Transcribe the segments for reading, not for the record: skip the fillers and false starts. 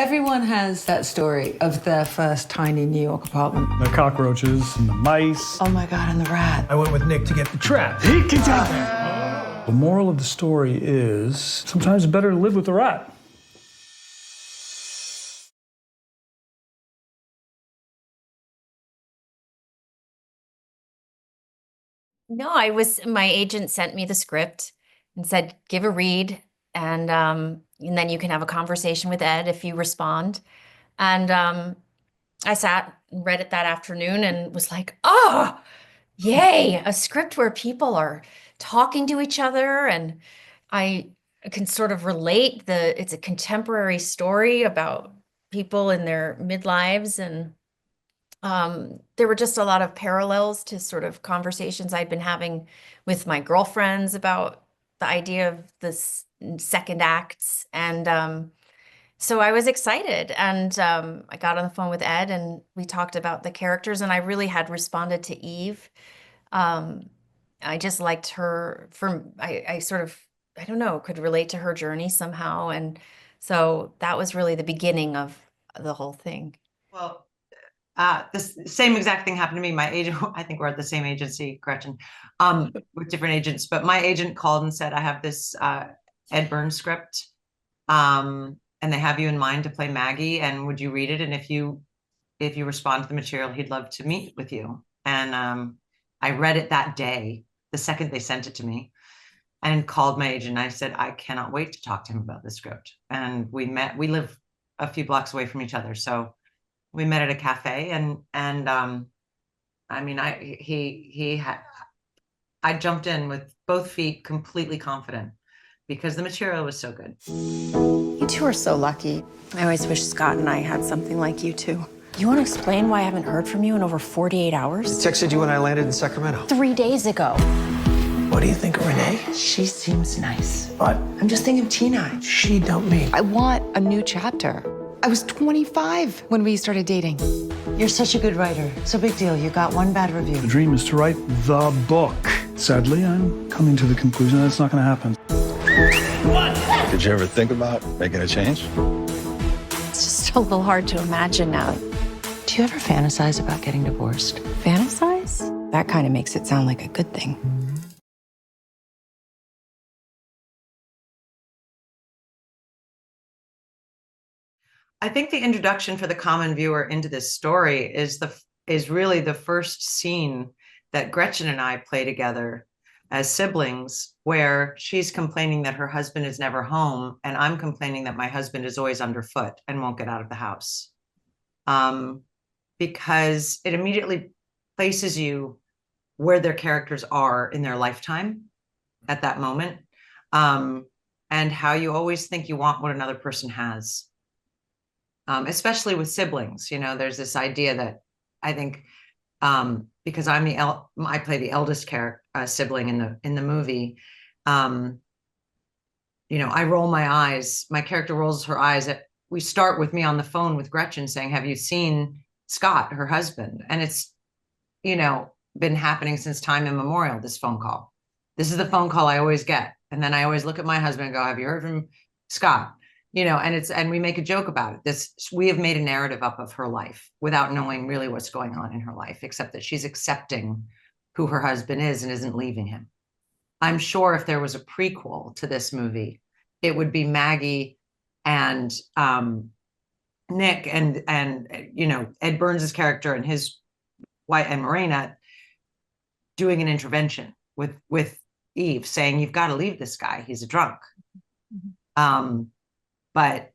Everyone has that story of their first tiny New York apartment. The cockroaches and the mice. Oh my God, and the rat. I went with Nick to get the trap. The moral of the story is sometimes it's better to live with the rat. No, my agent sent me the script and said, give a read, and then you can have a conversation with Ed if you respond. And I sat and read it that afternoon and was like, oh, yay, a script where people are talking to each other, and I can sort of relate. It's a contemporary story about people in their midlives, and there were just a lot of parallels to sort of conversations I'd been having with my girlfriends about the idea of this second acts. And so I was excited, and I got on the phone with Ed and we talked about the characters, and I really had responded to Eve. I just liked her I sort of, I don't know, could relate to her journey somehow. And so that was really the beginning of the whole thing. Well, this same exact thing happened to me. My agent, I think we're at the same agency, Gretchen, with different agents, but my agent called and said, I have this Ed Burns script, and they have you in mind to play Maggie, and would you read it? And if you respond to the material, he'd love to meet with you. And I read it that day, the second they sent it to me, and called my agent. I said, I cannot wait to talk to him about the script. And we met. We live a few blocks away from each other, so we met at a cafe, and I mean, I jumped in with both feet, completely confident, because the material was so good. You two are so lucky. I always wish Scott and I had something like you two. You want to explain why I haven't heard from you in over 48 hours? I texted you when I landed in Sacramento. 3 days ago. What do you think of Renee? She seems nice. But I'm just thinking of Tina. she don't mean. I want a new chapter. I was 25 when we started dating. You're such a good writer. It's a big deal. You got one bad review. The dream is to write the book. Sadly, I'm coming to the conclusion that it's not going to happen. Did you ever think about making a change? It's just a little hard to imagine now. Do you ever fantasize about getting divorced? Fantasize? That kind of makes it sound like a good thing. I think the introduction for the common viewer into this story is really the first scene that Gretchen and I play together as siblings, where she's complaining that her husband is never home, and I'm complaining that my husband is always underfoot and won't get out of the house. Because it immediately places you where their characters are in their lifetime at that moment, and how you always think you want what another person has. Especially with siblings, you know, there's this idea that I think, because I play the eldest sibling in the movie. You know, I roll my eyes. My character rolls her eyes. We start with me on the phone with Gretchen saying, "Have you seen Scott, her husband?" And it's, you know, been happening since time immemorial. This phone call. This is the phone call I always get, and then I always look at my husband and go, "Have you heard from Scott?" You know, and we make a joke about it. We have made a narrative up of her life without knowing really what's going on in her life, except that she's accepting who her husband is and isn't leaving him. I'm sure if there was a prequel to this movie, it would be Maggie and Nick and you know, Ed Burns' character and his wife and Morena doing an intervention with Eve, saying, "You've got to leave this guy. He's a drunk." But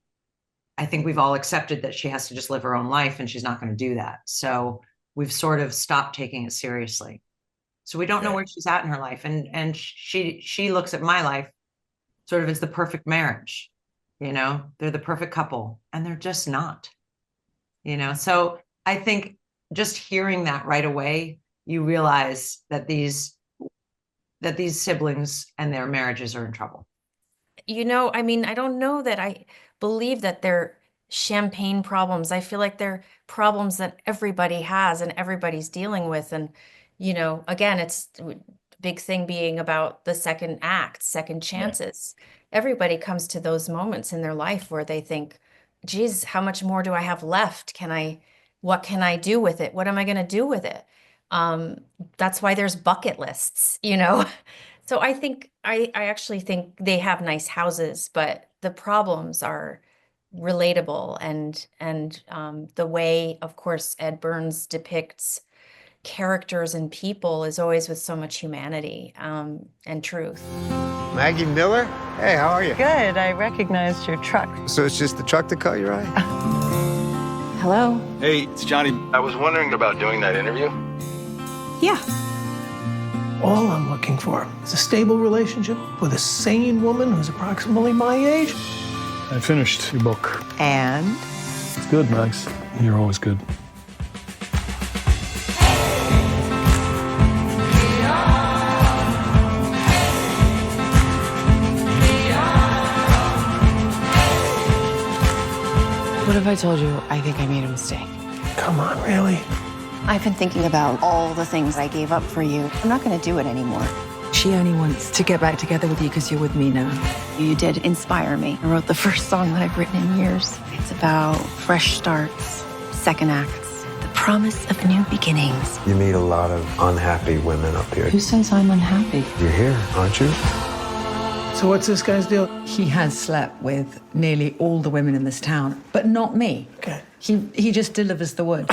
I think we've all accepted that she has to just live her own life, and she's not going to do that. So we've sort of stopped taking it seriously. So we don't know where she's at in her life. And she looks at my life sort of as the perfect marriage. You know, they're the perfect couple, and they're just not, you know. So I think just hearing that right away, you realize that these siblings and their marriages are in trouble. You know, I mean, I don't know that I believe that they're champagne problems. I feel like they're problems that everybody has and everybody's dealing with. And, you know, again, it's the big thing being about the second act, second chances. Everybody comes to those moments in their life where they think, geez, how much more do I have left? What can I do with it? What am I going to do with it? That's why there's bucket lists, you know? So I actually think they have nice houses, but the problems are relatable, and the way, of course, Ed Burns depicts characters and people is always with so much humanity and truth. Maggie Miller? Hey, how are you? Good. I recognized your truck. So it's just the truck that caught your eye? Hello? Hey, it's Johnny. I was wondering about doing that interview. Yeah. All I'm looking for is a stable relationship with a sane woman who's approximately my age. I finished your book. And? It's good, Max. You're always good. What if I told you I think I made a mistake? Come on, really? I've been thinking about all the things I gave up for you. I'm not going to do it anymore. She only wants to get back together with you because you're with me now. You did inspire me. I wrote the first song that I've written in years. It's about fresh starts, second acts, the promise of new beginnings. You meet a lot of unhappy women up here. Who says I'm unhappy? You're here, aren't you? So what's this guy's deal? He has slept with nearly all the women in this town, but not me. Okay. He just delivers the word.